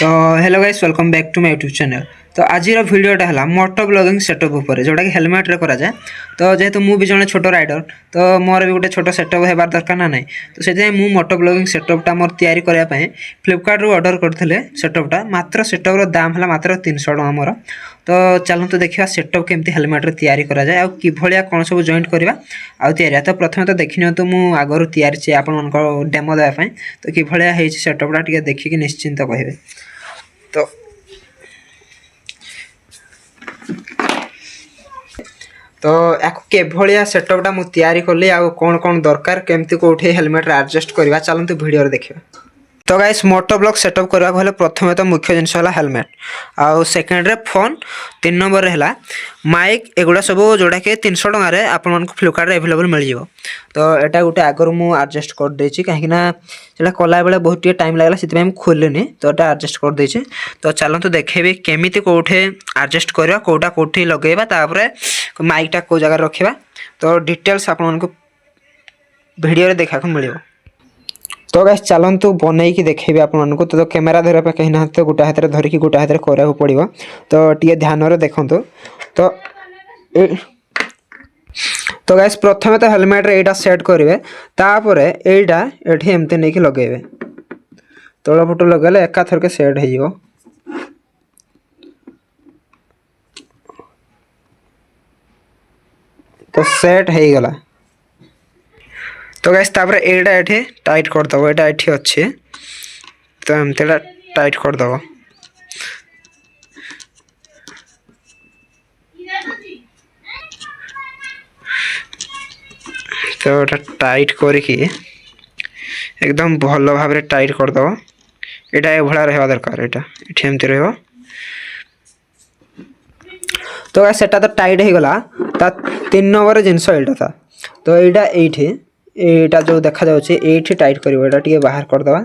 तो hello guys welcome back to my YouTube channel. तो आज भिडियोटा है मोटो ब्लॉगिंग सेटअप उपर जोटा कि हेलमेट रे करा जाए। तो जेहेतु मु भी जड़े छोट राइडर तो मोर भी गोटे छोट सेटअप होबार दरकार ना नहीं। तो से मु मोटो ब्लॉगिंग सेटअपटा मोर तैयारी करने फ्लिपकार्ट रू ऑर्डर करते सेटअपटा मात्र सेटअप दाम है मात्र 300 टका मोर। तो चलते देखा सेटअप केमती हेलमेट रे तैयारी करा जाए आउ कि भलिया कौन सब जॉइंट करवा आउ तैयारी। तो प्रथम तो देखि तो मु आगरू तैयारी आपण मन डेमो देवाई तो कि भलिया है सेटअपटा टिके देखिक निश्चिंत कहे। तो याको केभलिया सेटअपटा मु तैयारी कली आ कौन कौन दरकार केमती कोठे हेलमेट रे एडजस्ट करवा चलते वीडियो रे देखिबा। तो गाइस मोटो ब्लॉग सेटअप करबा हले प्रथमे तो मुख्य जिनस हला हेलमेट आ सेकंड रे फोन 3 नंबर रे हला माइक एगुडा सब जोड़ा के 300 टका रे आपन मन को फ्लिपकार्ट रे अवेलेबल मिल जिवो। तो एटा गुटे आगर मु एडजस्ट कर देछि काहे ना सेटा कला बेले बहुत टाइम लागला सितमे हम खोललेनी तो एटा एडजस्ट कर देछि। तो चलंतु देखेबे केमिति कोठे एडजस्ट करबा कोटा कोठी लगेबा तापरे माइक टा को जगह रखिबा। तो डिटेल्स आपन मन को वीडियो रे देखा को मिलियो। तो गाइस चलंतु बनै की देखेबे आपन मन को। तो कैमरा धरे पे कहीं ना तो गुटा हाथ रे धरि की गुटा हाथ रे करा को पड़िबो। तो टिए ध्यान रे देखंतु। तो गाइस प्रथमे तो हेलमेट रे एटा सेट करिवे तापरे एटा एठी एमते नै की लगेबे तळ फुट लगले एका थर के सेट हे जिवो। तो सेट हे गला। तो गाइस तापरे एटा एठी टाइट कर दबो एटा एठी अछि तो एमतेला टाइट कर दबो। तो एटा टाइट करके एकदम भलो भाव रे टाइट कर दबो। एटा ए भला रहबा दरकार एटा एठी एमते रहबो। तो गाइस सेटा तो टाइट हे गला ता 3 नंबर जिंस एटा था। तो एटा एठी एटा जो देखा जाउछे एठी टाइट करबो एटा टिके बाहर कर दबा।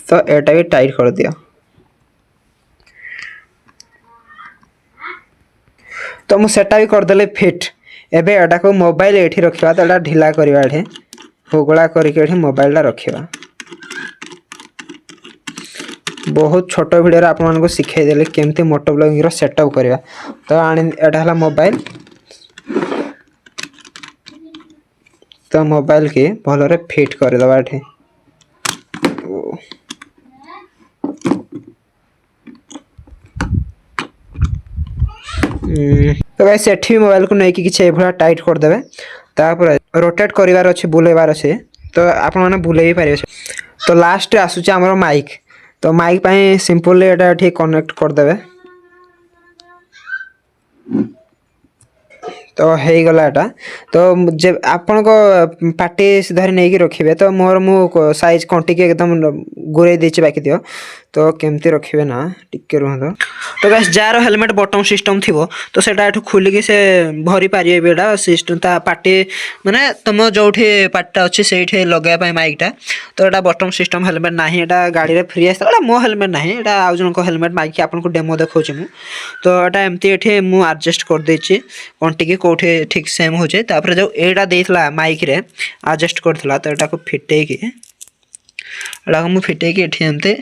तो एटा भी टाइट कर दिया। तो मु सेटा भी कर देले फिट। एबे एटा को मोबाइल एठी रखिबा तो एटा ढिला करबा एठी होगला करके एठी मोबाइल ला रखिबा। बहुत छोट वीडियो रे आपन मन को सिखाई देले केमते मोटो ब्लॉगिंग रो सेटअप करबा। तो एटा हला मोबाइल। तो मोबाइल के भलो रे फिट कर दबा एठी। तो गाइस एठी मोबाइल को नै कि किछ एभला टाइट कर देबे तापर रोटेट करिवार अछि बुलेबार अछि तो आपन माने बुले भी पारिबे। तो लास्ट आसुची हमरो माइक। तो माइक पई सिंपल एटा एठी कनेक्ट कर देबे। तो हे गला एटा। तो जे आपन को पार्टी धरि नै कि रखिबे तो मोर मु साइज कंटी के एकदम गुरे देछि बाकी दियो। तो केमती रखिबे ना टिके रहंदो। तो गाइस जार हेलमेट बटन सिस्टम थिबो तो सेटा एठु खुली के से भरी पारिबे बेडा सिस्टम ता पार्टी माने तम जोठी पार्टा अछि सेठी लगाय पय माइकटा। तो एटा बटन सिस्टम हेलमेट नाही एटा गाड़ी रे फ्री आस्ता मो हेलमेट नाही एटा आउ जन को हेलमेट माइक आपन को डेमो देखौछि मु। तो एटा एमती एठी मु एडजस्ट कर देछि कंटी के कोठे ठीक सेम हो जाए। तापर जो एटा देथला माइक रे एडजस्ट करथला तो एटा को फिटे के एटा को मु फिटे के एठी एमते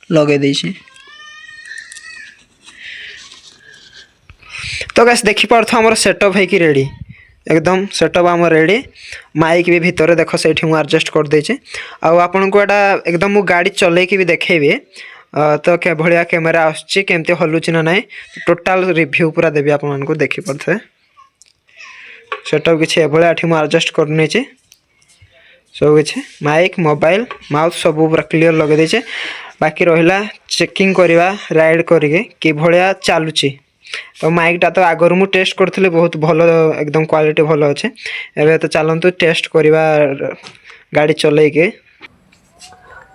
लगे देछि। तो गाइस देखि परथो हमर सेटअप है कि रेडी एकदम सेटअप हमर रेडी। माइक भी भीतर देखो सेठी मु एडजस्ट कर देछि आ आपन को एटा एकदम मु गाड़ी चले के भी देखेबे। तो के भलिया कैमरा आछि केमते हलुछि ना नै टोटल रिव्यू पूरा देबी आपन मन को देखि परथे। सेटअप किछि एभला एठी मु एडजस्ट करने छी सब किछि माइक मोबाइल माउस सब पूरा क्लियर लगे देछे। बाकी रहिला चेकिंग करबा राइड करके कि भलिया चालुछि। तो माइक टा तो आगर मु टेस्ट करथले बहुत भलो एकदम क्वालिटी भलो अछि। एबे तो चलंतु टेस्ट करबा गाड़ी चले के।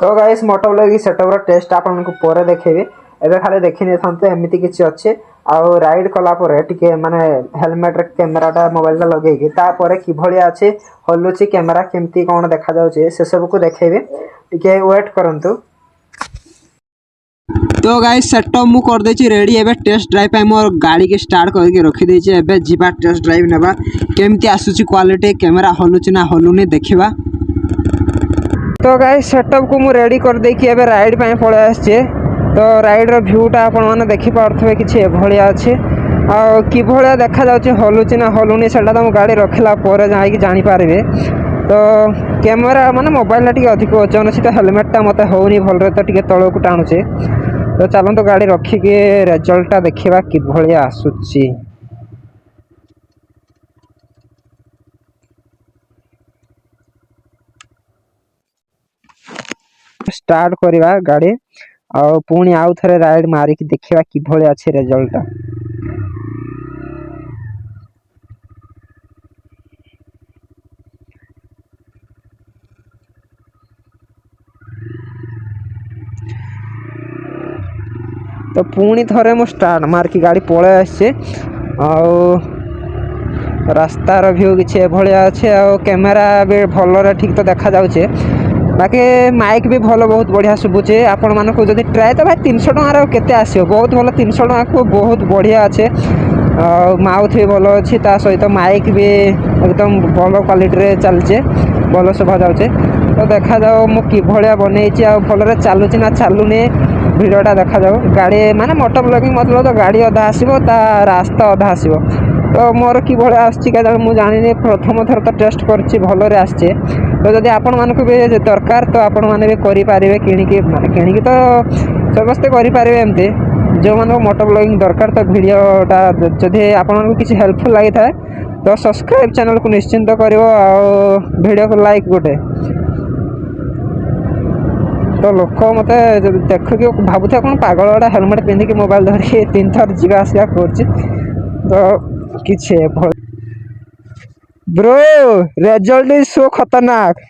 तो गाइस मोटो ब्लॉगिंग सेटअप रो टेस्ट आपन को परे देखेबे। एबे खाली देखिने थंते एमिति किछि अछि आ राइड कला परे टिके माने हेलमेट रे कैमराटा मोबाइल ला लगे के तापरे कि भलिया अछि हल्लुछि कैमरा केमती कोन देखा जाउछि से सब को देखेबे टिके वेट करंतु। तो गाइस सेटअप मु कर देछि रेडी एबे टेस्ट ड्राइव पे मोर गाड़ी के स्टार्ट करके रखी देछि एबे जीवा टेस्ट ड्राइव नेबा केमती आसुची क्वालिटी कैमरा हलुची ना हलुनी देखिबा। तो गाइस सेटअप को मु रेडी कर देकी एबे राइड पे पळे आछे। तो राइड रो व्यूटा आपण माने देखि पारथबे किछि एभलिया अछि आ कि भलिया देखा जाउछि हलुची ना हलुनी सेटा त मु गाड़ी रखला पर जाई कि जानि पारबे। तो कैमरा माने मोबाइल टिके अधिक ओजन अछि तो हेलमेटटा मते होउनी भलरे तो टिके तळो को टाणुचे। तो चलन तो गाड़ी रखिके रिजल्टटा देखिबा कि भलिया आसुची। स्टार्ट करिबा गाड़ी आ पुणी आउ थरे राइड मारी कि देखिबा कि भलिया अछि रिजल्टटा। तो पुणी थरे मो स्टार्ट मार्की गाड़ी पळे आछे आ रास्तार व्यू किछि भलिया अछि आ कैमरा भी भलरे ठीक तो देखा जाउछे। बाकी माइक भी भल बहुत बढ़िया सुबुचे आपण मानको जदि ट्राए तो भाई 300 टंकार केते आसियो बहुत भल 300 टंका को बहुत बढ़िया अच्छे। माउथ भी भल अच्छी ता सहित माइक भी एकदम भल क्वालिटी रे चलचे भल शोभा जाउचे। तो देखा जाओ मु कि भलिया बनेछि आ भलरे चालुची ना चालुनी वीडियोटा देखा जाओ। गाड़ी माने मोटर ब्लॉगिंग मतलब तो गाड़ी अधा आसीबो ता रास्ता अधा आसीबो। तो मोर कि भलिया आछि का मु जानिनी प्रथम थर तो टेस्ट करछि भलरे आछे। तो जदि आपण मानको भी दरकार तो आपण माने भी करि पारिबे किनिकी माने किनिकी तो समस्त करि पारिबे एमते जो मानको मोटर ब्लॉगिंग दरकार तो वीडियोटा जदि आपण मानको किछि हेल्पफुल लागि थाए तो सब्सक्राइब चैनल को निश्चिंत करिवो आ वीडियो को लाइक गोटे। तो लोक मते देख कि भाबुथे कोन पागल वाला हेलमेट पिंधि के मोबाइल धरि 3 थर जिगा आसिया करछि। तो किछे ब्रो रिजल्ट इज सो खतरनाक।